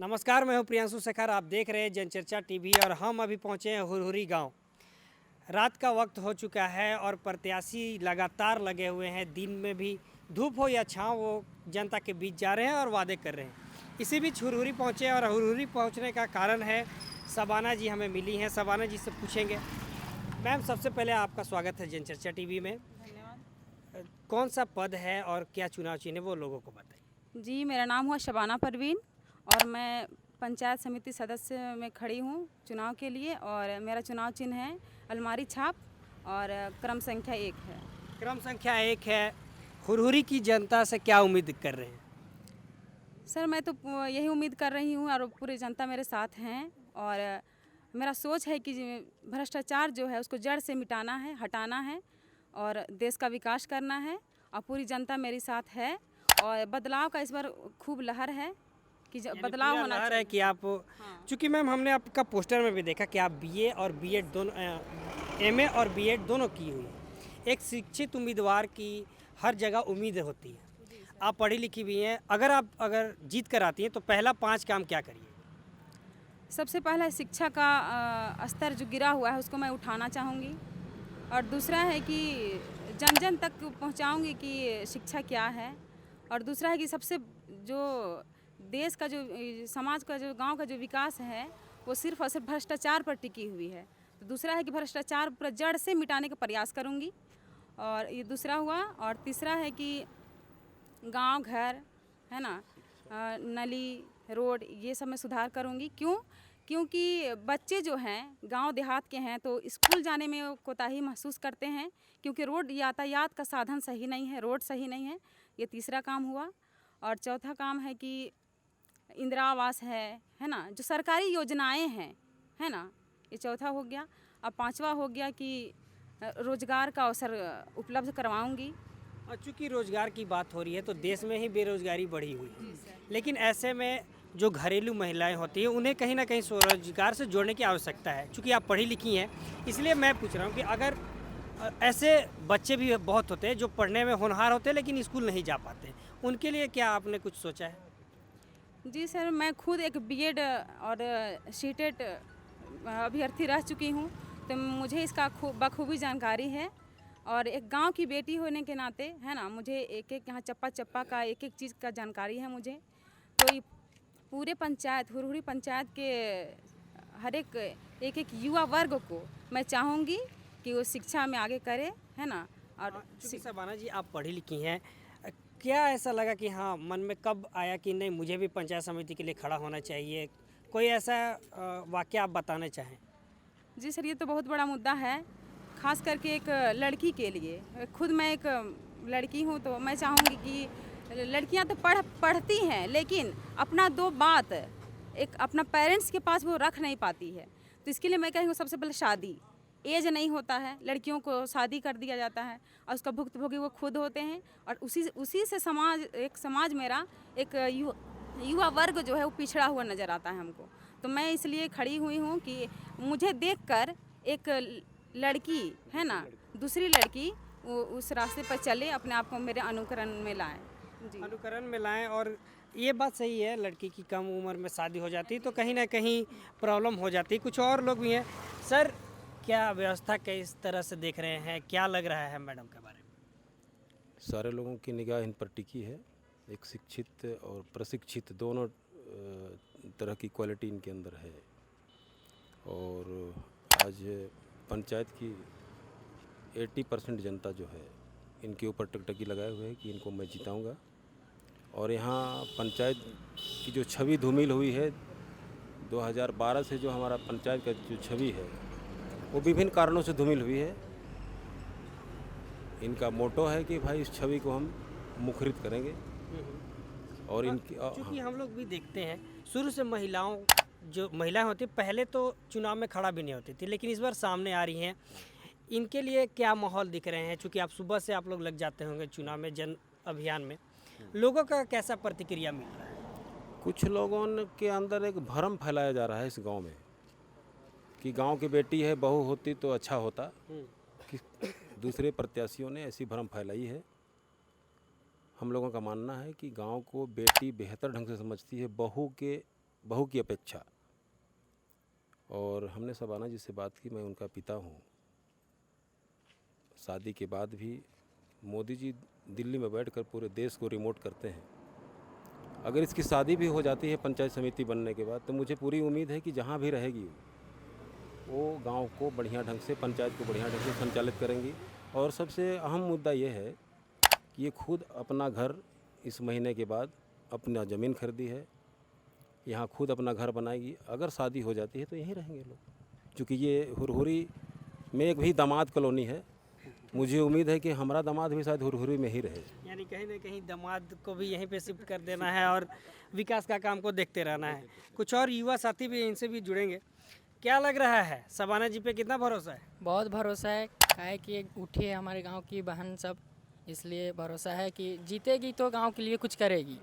नमस्कार, मैं हूं प्रियांशु शेखर। आप देख रहे हैं जनचर्चा टीवी और हम अभी पहुंचे हैं हुरहुरी गांव। रात का वक्त हो चुका है और प्रत्याशी लगातार लगे हुए हैं। दिन में भी धूप हो या छांव, वो जनता के बीच जा रहे हैं और वादे कर रहे हैं। इसी बीच हुरहुरी पहुंचे और हुरहुरी पहुंचने का कारण है शबाना जी हमें मिली हैं। शबाना जी से पूछेंगे। मैम, सबसे पहले आपका स्वागत है जनचर्चा टीवी में। धन्यवाद कौन सा पद है और क्या चुनाव चिन्ह है, वो लोगों को बताइए। जी। मेरा नाम हुआ शबाना परवीन और मैं पंचायत समिति सदस्य में खड़ी हूँ चुनाव के लिए। और मेरा चुनाव चिन्ह है अलमारी छाप और क्रम संख्या 1 है। क्रम संख्या 1 है। हुरहुरी की जनता से क्या उम्मीद कर रहे हैं? सर, मैं तो यही उम्मीद कर रही हूँ और पूरी जनता मेरे साथ हैं। और मेरा सोच है कि भ्रष्टाचार जो है उसको जड़ से मिटाना है, हटाना है और देश का विकास करना है। और पूरी जनता मेरे साथ है और बदलाव का इस बार खूब लहर है कि बदलाव होना लहर चाहिए। है कि आप, हाँ। चूँकि मैम हमने आपका पोस्टर में भी देखा कि आप बीए और बीएड दोनों, एमए और बीएड दोनों की हुई है। एक शिक्षित उम्मीदवार की हर जगह उम्मीद होती है। आप पढ़ी लिखी भी हैं। अगर जीत कर आती हैं तो पहला 5 काम क्या करिए? सबसे पहला शिक्षा का स्तर जो गिरा हुआ है उसको मैं उठाना चाहूँगी। और दूसरा है कि जन जन तक पहुँचाऊँगी कि शिक्षा क्या है। और दूसरा है कि सबसे जो देश का जो समाज का जो गांव का जो विकास है वो सिर्फ और सिर्फ भ्रष्टाचार पर टिकी हुई है। तो दूसरा है कि भ्रष्टाचार पूरा जड़ से मिटाने का प्रयास करूँगी। और ये दूसरा हुआ। और तीसरा है कि गांव घर है ना, नली रोड ये सब मैं सुधार करूँगी। क्योंकि बच्चे जो हैं गांव देहात के हैं तो स्कूल जाने में वो कोताही महसूस करते हैं क्योंकि रोड यातायात का साधन सही नहीं है, रोड सही नहीं है। ये तीसरा काम हुआ। और चौथा काम है कि इंदिरा आवास है ना, जो सरकारी योजनाएं हैं, है ना, ये चौथा हो गया। अब पांचवा हो गया कि रोजगार का अवसर उपलब्ध करवाऊंगी। और चूँकि रोज़गार की बात हो रही है तो देश में ही बेरोज़गारी बढ़ी हुई है। लेकिन ऐसे में जो घरेलू महिलाएं होती हैं उन्हें कहीं ना कहीं स्वरोजगार से जोड़ने की आवश्यकता है। चूँकि आप पढ़ी लिखी हैं, इसलिए मैं पूछ रहा हूँ कि अगर ऐसे बच्चे भी बहुत होते हैं जो पढ़ने में होनहार होते हैं लेकिन स्कूल नहीं जा पाते, उनके लिए क्या आपने कुछ सोचा है? जी सर, मैं खुद एक बीएड और सीटेट अभ्यर्थी रह चुकी हूँ तो मुझे इसका बखूबी जानकारी है। और एक गांव की बेटी होने के नाते है ना, मुझे एक एक यहाँ चप्पा चप्पा का एक एक चीज़ का जानकारी है मुझे। तो ये पूरे पंचायत हुरहुरी पंचायत के हर एक एक युवा वर्ग को मैं चाहूँगी कि वो शिक्षा में आगे करे, है ना। और चूँकि शबाना जी आप पढ़ी लिखी हैं, क्या ऐसा लगा कि हाँ, मन में कब आया कि नहीं, मुझे भी पंचायत समिति के लिए खड़ा होना चाहिए? कोई ऐसा वाक़या आप बताना चाहें? जी सर, ये तो बहुत बड़ा मुद्दा है, ख़ास करके एक लड़की के लिए। खुद मैं एक लड़की हूँ तो मैं चाहूँगी कि लड़कियाँ तो पढ़ती हैं लेकिन अपना दो बात एक अपना पेरेंट्स के पास वो रख नहीं पाती है। तो इसके लिए मैं कहूँगी सबसे पहले शादी। एज नहीं होता है, लड़कियों को शादी कर दिया जाता है और उसका भुक्तभोगी वो खुद होते हैं। और उसी से समाज मेरा एक युवा वर्ग जो है वो पिछड़ा हुआ नज़र आता है हमको। तो मैं इसलिए खड़ी हुई हूँ कि मुझे देखकर एक लड़की है ना, दूसरी लड़की वो उस रास्ते पर चले, अपने आप को मेरे अनुकरण में लाएं। जी। अनुकरण में लाएं। और ये बात सही है, लड़की की कम उम्र में शादी हो जाती तो कहीं ना कहीं प्रॉब्लम हो जाती। कुछ और लोग भी हैं। सर, क्या व्यवस्था किस तरह से देख रहे हैं, क्या लग रहा है मैडम के बारे में? सारे लोगों की निगाह इन पर टिकी है। एक शिक्षित और प्रशिक्षित दोनों तरह की क्वालिटी इनके अंदर है। और आज पंचायत की 80% जनता जो है इनके ऊपर टकटकी लगाए हुए है कि इनको मैं जिताऊंगा। और यहाँ पंचायत की जो छवि धूमिल हुई है 2012 से, जो हमारा पंचायत का जो छवि है वो विभिन्न कारणों से धूमिल हुई है। इनका मोटो है कि भाई इस छवि को हम मुखरित करेंगे। और इनकी चूँकि हम लोग भी देखते हैं शुरू से जो महिलाएं होती पहले तो चुनाव में खड़ा भी नहीं होती थी, लेकिन इस बार सामने आ रही हैं। इनके लिए क्या माहौल दिख रहे हैं? चूँकि आप सुबह से आप लोग लग जाते होंगे चुनाव में, जन अभियान में, लोगों का कैसा प्रतिक्रिया मिल रहा है? कुछ लोगों के अंदर एक भ्रम फैलाया जा रहा है इस गांव में कि गांव की बेटी है, बहू होती तो अच्छा होता। कि दूसरे प्रत्याशियों ने ऐसी भ्रम फैलाई है। हम लोगों का मानना है कि गांव को बेटी बेहतर ढंग से समझती है, बहू के बहू की अपेक्षा। और हमने सबाना जी से बात की, मैं उनका पिता हूँ। शादी के बाद भी मोदी जी दिल्ली में बैठकर पूरे देश को रिमोट करते हैं। अगर इसकी शादी भी हो जाती है पंचायत समिति बनने के बाद, तो मुझे पूरी उम्मीद है कि जहाँ भी रहेगी वो गांव को बढ़िया ढंग से, पंचायत को बढ़िया ढंग से संचालित करेंगी। और सबसे अहम मुद्दा ये है कि ये खुद अपना घर इस महीने के बाद अपना ज़मीन खरीदी है, यहाँ खुद अपना घर बनाएगी। अगर शादी हो जाती है तो यहीं रहेंगे लोग, क्योंकि ये हुरहुरी में एक भी दामाद कॉलोनी है। मुझे उम्मीद है कि हमारा दामाद भी शायद हुरहुरी में ही रहे। यानी कहीं ना कहीं दामाद को भी यहीं पे शिफ्ट कर देना है और विकास का काम को देखते रहना है। कुछ और युवा साथी भी इनसे भी जुड़ेंगे। क्या लग रहा है, सबाना जी पे कितना भरोसा है? बहुत भरोसा है, काहे कि उठी है हमारे गांव की बहन सब, इसलिए भरोसा है कि जीतेगी तो गांव के लिए कुछ करेगी।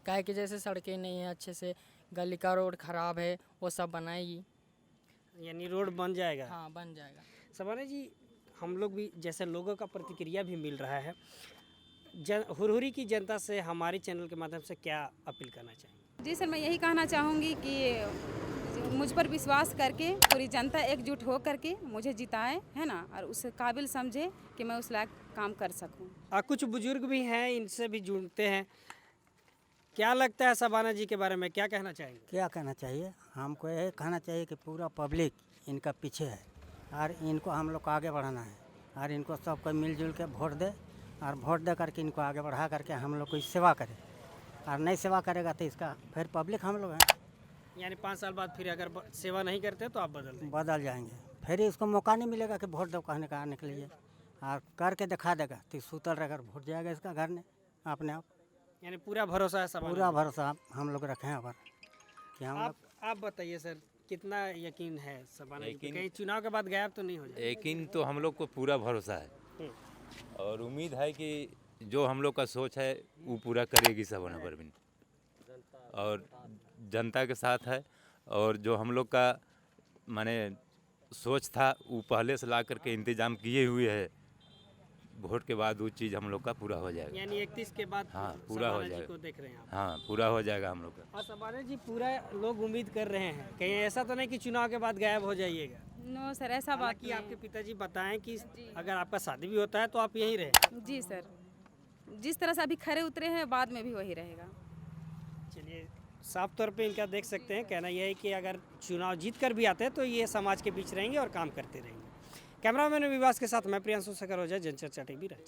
काहे कि जैसे सड़कें नहीं है अच्छे से, गली का रोड ख़राब है, वो सब बनाएगी। यानी रोड बन जाएगा। हाँ, बन जाएगा। सबाना जी, हम लोग भी जैसे लोगों का प्रतिक्रिया भी मिल रहा है, हुरहुरी की जनता से हमारे चैनल के माध्यम से क्या अपील करना चाहेंगे? जी सर, मैं यही कहना चाहूँगी कि मुझ पर विश्वास करके पूरी जनता एकजुट हो करके मुझे जिताए, है ना, और उस काबिल समझे कि मैं उस लायक काम कर सकूँ। कुछ बुजुर्ग भी हैं, इनसे भी जुड़ते हैं। क्या लगता है सबाना जी के बारे में, क्या कहना चाहेंगे? क्या कहना चाहिए, हमको यही कहना चाहिए कि पूरा पब्लिक इनका पीछे है और इनको हम लोग को आगे बढ़ाना है और इनको सबको मिलजुल के वोट दे और वोट दे करके इनको आगे बढ़ा करके हम लोग को सेवा करे। और नहीं सेवा करेगा तो इसका फिर पब्लिक हम लोग हैं। यानी 5 साल बाद फिर अगर सेवा नहीं करते तो आप बदल जाएंगे, फिर इसको मौका नहीं मिलेगा कि वोट दो कहने का आने के लिए, और करके दिखा देगा तो सूतल रहकर वोट जाएगा इसका घर में अपने आप। यानी पूरा भरोसा है सबाना? पूरा भरोसा हम लोग रखे हैं। कि हम लोग आप बताइए सर, कितना यकीन है सबाना जी पे? कहीं चुनाव के बाद गायब तो नहीं हो जाए? यकीन तो हम लोग को पूरा भरोसा है और उम्मीद है कि जो हम लोग का सोच है वो पूरा करेगी सबाना परवीन, और जनता के साथ है। और जो हम लोग का माने सोच था वो पहले से ला करके इंतजाम किए हुए है, वोट के बाद वो चीज़ हम लोग का पूरा हो जाएगा। यानी 31 के बाद हाँ, पूरा हो सबाना जी जाएगा। को देख रहे हैं आप? हाँ, पूरा हो जाएगा हम लोग का। और सबाना जी, पूरा लोग उम्मीद कर रहे हैं, कहीं ऐसा तो नहीं कि चुनाव के बाद गायब हो जाइएगा? नो सर, ऐसा बात कि नहीं आपके पिताजी बताएं कि अगर आपका शादी भी होता है तो आप यहीं रहे। जी सर, जिस तरह से अभी खरे उतरे हैं बाद में भी वही रहेगा। चलिए, साफ तौर पे इनका देख सकते हैं, कहना यह है कि अगर चुनाव जीत कर भी आते हैं तो ये समाज के बीच रहेंगे और काम करते रहेंगे। कैमरामैन विवास के साथ मैं प्रियांशु शेखर ओझा, जनचर्चा टीवी, रांची।